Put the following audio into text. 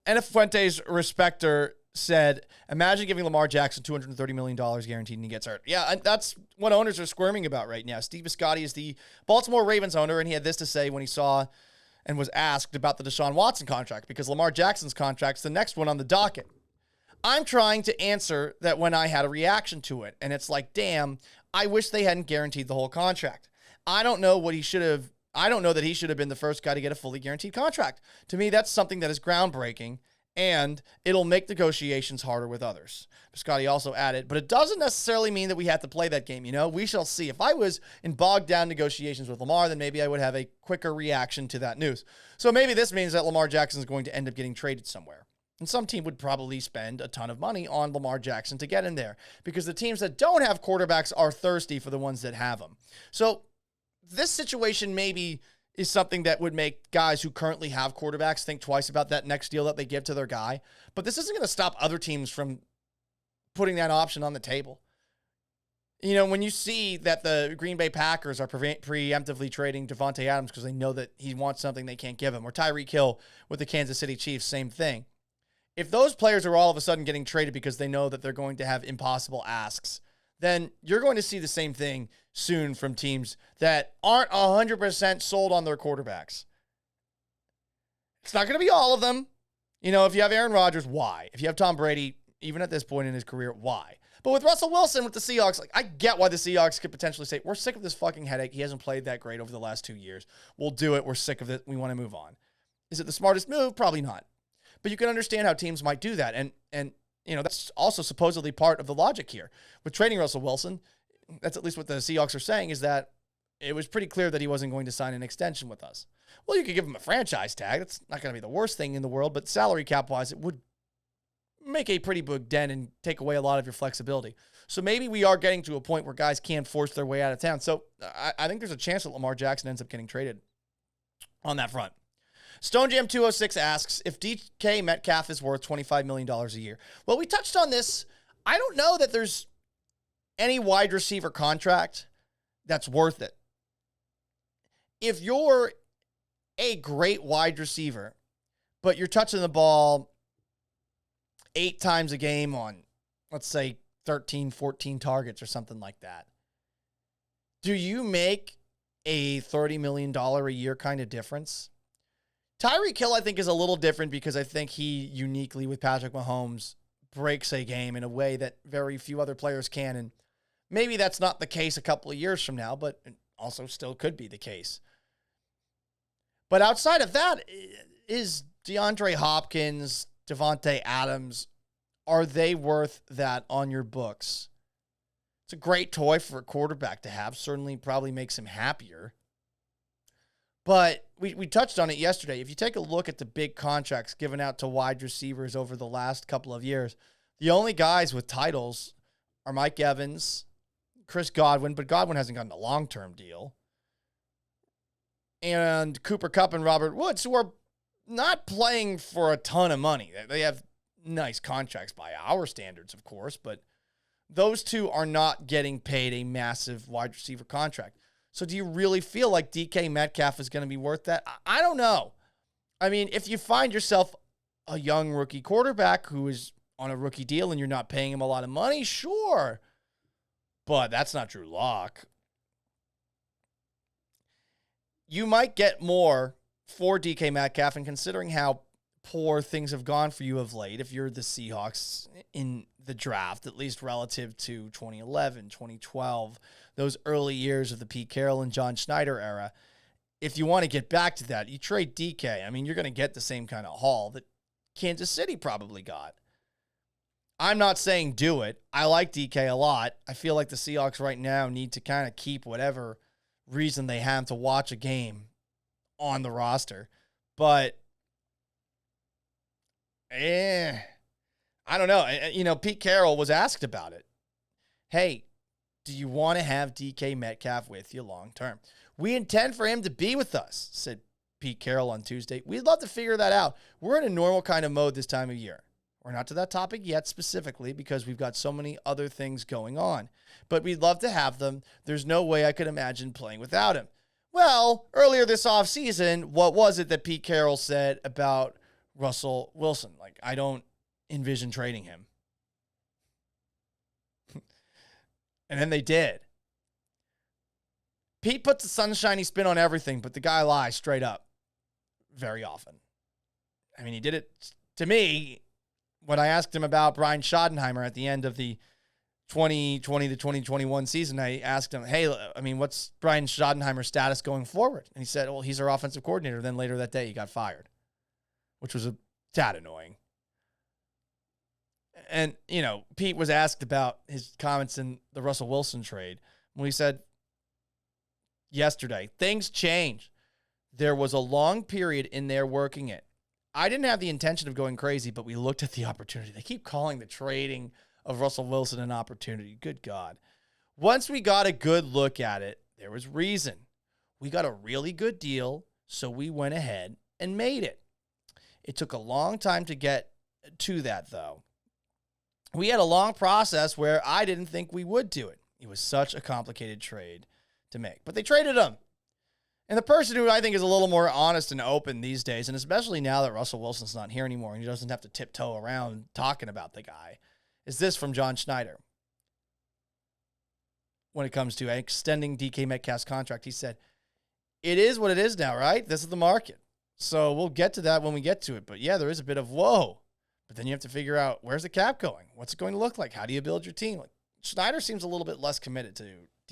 And Fuentes respecter said, imagine giving Lamar Jackson $230 million guaranteed and he gets hurt. Yeah, that's what owners are squirming about right now. Steve Bisciotti is the Baltimore Ravens owner, and he had this to say when he saw and was asked about the Deshaun Watson contract, because Lamar Jackson's contract's the next one on the docket. I'm trying to answer that when I had a reaction to it, and it's like, damn, I wish they hadn't guaranteed the whole contract. I don't know that he should have been the first guy to get a fully guaranteed contract. To me, that's something that is groundbreaking, and it'll make negotiations harder with others. Biscotti also added, but it doesn't necessarily mean that we have to play that game. We shall see. If I was in bogged down negotiations with Lamar, then maybe I would have a quicker reaction to that news. So maybe this means that Lamar Jackson is going to end up getting traded somewhere. And some team would probably spend a ton of money on Lamar Jackson to get in there, because the teams that don't have quarterbacks are thirsty for the ones that have them. So this situation maybe is something that would make guys who currently have quarterbacks think twice about that next deal that they give to their guy. But this isn't going to stop other teams from putting that option on the table. When you see that the Green Bay Packers are preemptively trading Devontae Adams because they know that he wants something they can't give him, or Tyreek Hill with the Kansas City Chiefs, same thing. If those players are all of a sudden getting traded because they know that they're going to have impossible asks, then you're going to see the same thing soon from teams that aren't 100% sold on their quarterbacks. It's not going to be all of them. If you have Aaron Rodgers, why? If you have Tom Brady, even at this point in his career, why? But with Russell Wilson, with the Seahawks, I get why the Seahawks could potentially say, we're sick of this fucking headache. He hasn't played that great over the last 2 years. We'll do it. We're sick of it. We want to move on. Is it the smartest move? Probably not. But you can understand how teams might do that. And that's also supposedly part of the logic here. With trading Russell Wilson, that's at least what the Seahawks are saying, is that it was pretty clear that he wasn't going to sign an extension with us. Well, you could give him a franchise tag. That's not going to be the worst thing in the world, but salary cap-wise, it would make a pretty big dent and take away a lot of your flexibility. So maybe we are getting to a point where guys can't force their way out of town. So I think there's a chance that Lamar Jackson ends up getting traded on that front. StoneJam206 asks if DK Metcalf is worth $25 million a year. Well, we touched on this. I don't know that there's any wide receiver contract that's worth it. If you're a great wide receiver, but you're touching the ball 8 times a game on, let's say, 13, 14 targets or something like that, do you make a $30 million a year kind of difference? Tyreek Hill, I think, is a little different because I think he uniquely, with Patrick Mahomes, breaks a game in a way that very few other players can. And maybe that's not the case a couple of years from now, but it also still could be the case. But outside of that, is DeAndre Hopkins, Devontae Adams, are they worth that on your books? It's a great toy for a quarterback to have. Certainly probably makes him happier. But we touched on it yesterday. If you take a look at the big contracts given out to wide receivers over the last couple of years, the only guys with titles are Mike Evans, Chris Godwin, but Godwin hasn't gotten a long-term deal, and Cooper Kupp and Robert Woods, who are not playing for a ton of money. They have nice contracts by our standards, of course, but those two are not getting paid a massive wide receiver contract. So do you really feel like DK Metcalf is going to be worth that? I don't know. I mean, if you find yourself a young rookie quarterback who is on a rookie deal and you're not paying him a lot of money, sure. But that's not Drew Lock. You might get more for DK Metcalf, and considering how poor things have gone for you of late, if you're the Seahawks in the draft, at least relative to 2011, 2012, those early years of the Pete Carroll and John Schneider era, if you want to get back to that, you trade DK. I mean, you're going to get the same kind of haul that Kansas City probably got. I'm not saying do it. I like DK a lot. I feel like the Seahawks right now need to kind of keep whatever reason they have to watch a game on the roster. But I don't know. Pete Carroll was asked about it. Hey, do you want to have DK Metcalf with you long term? We intend for him to be with us, said Pete Carroll on Tuesday. We'd love to figure that out. We're in a normal kind of mode this time of year. We're not to that topic yet specifically because we've got so many other things going on. But we'd love to have them. There's no way I could imagine playing without him. Well, earlier this offseason, what was it that Pete Carroll said about Russell Wilson? I don't envision trading him. And then they did. Pete puts a sunshiny spin on everything, but the guy lies straight up very often. I mean, he did it to me when I asked him about Brian Schottenheimer at the end of the 2020 to 2021 season. I asked him, hey, I mean, what's Brian Schottenheimer's status going forward? And he said, well, he's our offensive coordinator. Then later that day, he got fired, which was a tad annoying. And, you know, Pete was asked about his comments in the Russell Wilson trade when he said yesterday, things changed. There was a long period in there working it. I didn't have the intention of going crazy, but we looked at the opportunity. They keep calling the trading of Russell Wilson an opportunity. Good God. Once we got a good look at it, there was reason. We got a really good deal, so we went ahead and made it. It took a long time to get to that, though. We had a long process where I didn't think we would do it. It was such a complicated trade to make. But they traded him. And the person who I think is a little more honest and open these days, and especially now that Russell Wilson's not here anymore and he doesn't have to tiptoe around talking about the guy, is this from John Schneider. When it comes to extending DK Metcalf's contract, he said, it is what it is now, right? This is the market. So we'll get to that when we get to it. But yeah, there is a bit of whoa. But then you have to figure out, where's the cap going? What's it going to look like? How do you build your team? Like, Schneider seems a little bit less committed to